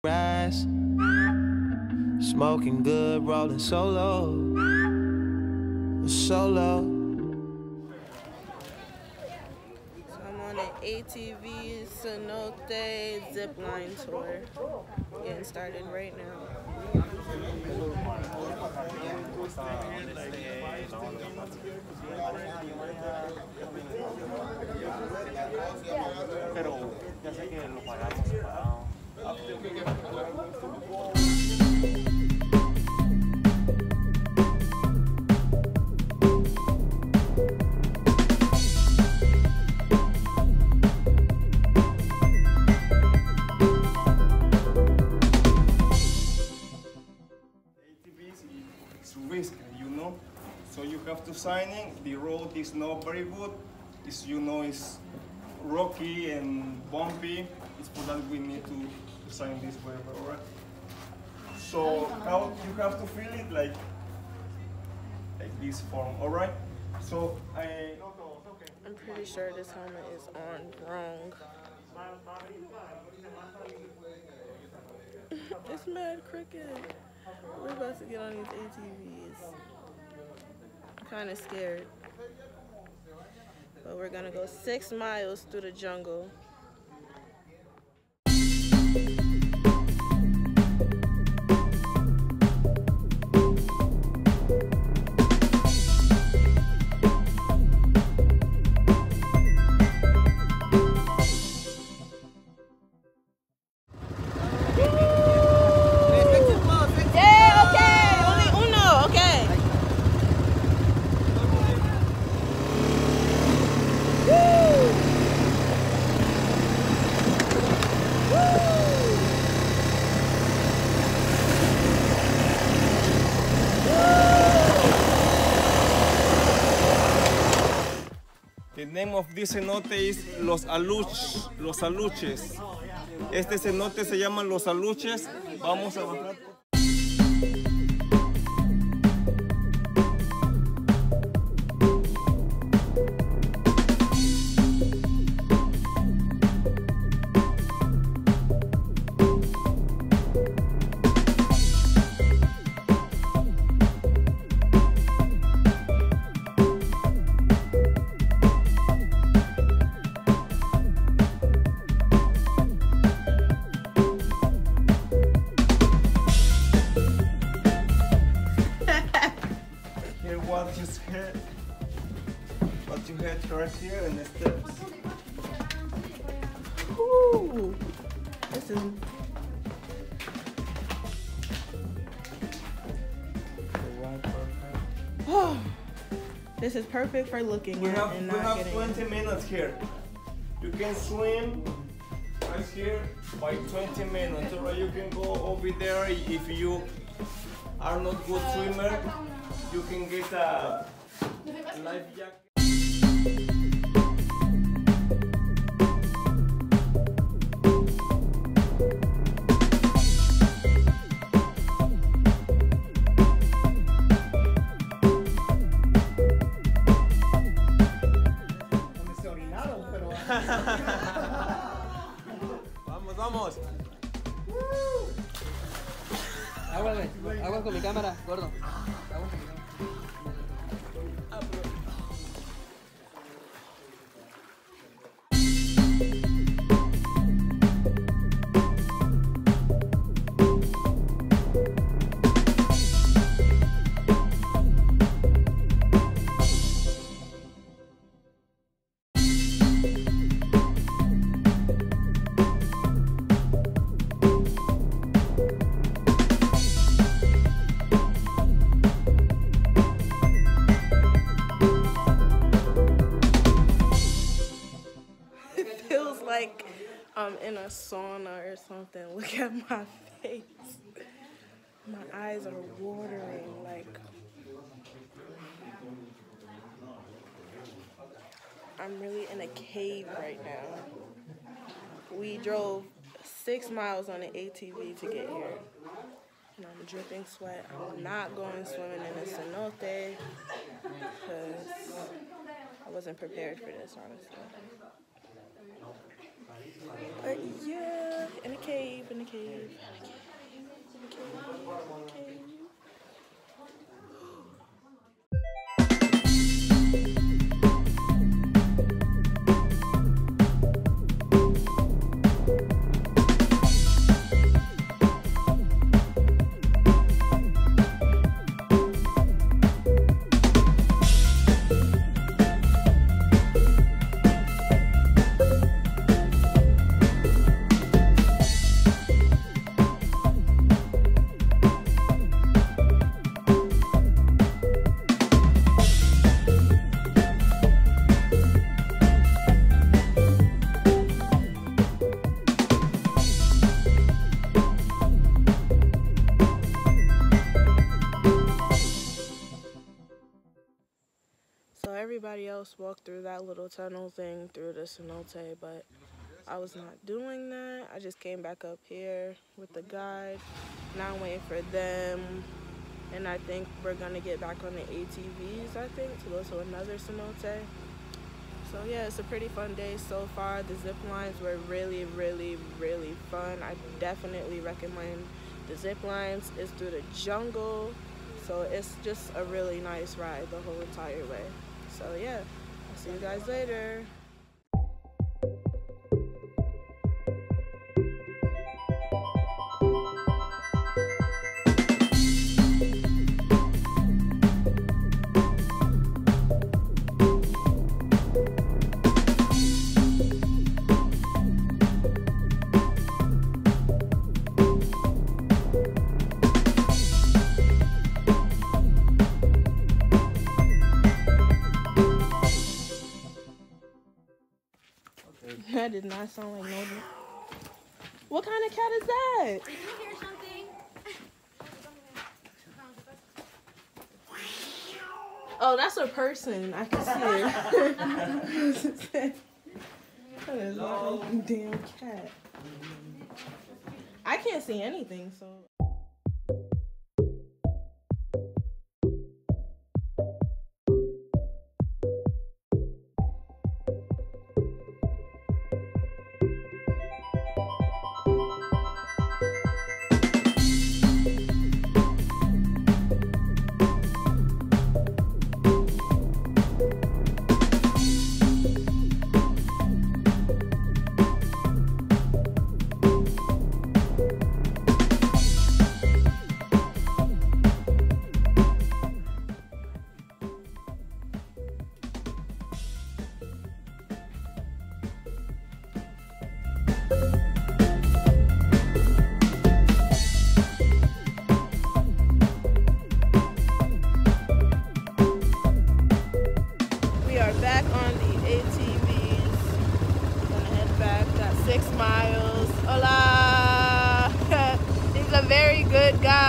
Rise, smoking good, rolling solo, solo. So I'm on an ATVs, cenotes, zipline tour. Getting started right now. Pero ya sé que lo pagamos separado. ATVs is risky, you know. So you have to sign in. The road is not very good. It's, you know, it's rocky and bumpy. It's for that we need to sign this waiver, alright? So how you have to fill it like this form, alright? So I'm pretty sure this helmet is on wrong. It's mad crooked. We're about to get on these ATVs. I'm kind of scared. But we're gonna go 6 miles through the jungle. the name of this cenote is los aluches. Este cenote se llama los aluches. Vamos a bajar. What you had right here and the steps. Ooh, this is. Oh, this is perfect for looking We at have, and we not have getting. 20 minutes here. You can swim right here by 20 minutes. Or you can go over there if you are not good swimmer. You can get a life jacket. Vamos, vamos. Agua con mi cámara, gordo. Agua con mi cámara. Like I'm in a sauna or something. Look at my face. My eyes are watering. Like I'm really in a cave right now. We drove 6 miles on an ATV to get here. And I'm dripping sweat. I'm not going swimming in a cenote because I wasn't prepared for this, honestly. But yeah, in a cave, in a cave. So everybody else walked through that little tunnel thing through the cenote, but I was not doing that. I just came back up here with the guide. Now I'm waiting for them, and I think we're gonna get back on the ATVs, I think, to go to another cenote. So yeah, it's a pretty fun day so far. The zip lines were really, really, really fun. I definitely recommend the zip lines. It's through the jungle, so it's just a really nice ride the whole entire way. So yeah, I'll see you guys later. That did not sound like no. What kind of cat is that? Did you hear something? Oh, that's a person. I can see it. That is not a damn cat. I can't see anything, so. Back on the ATVs. Gonna head back. Got 6 miles. Hola! He's a very good guy.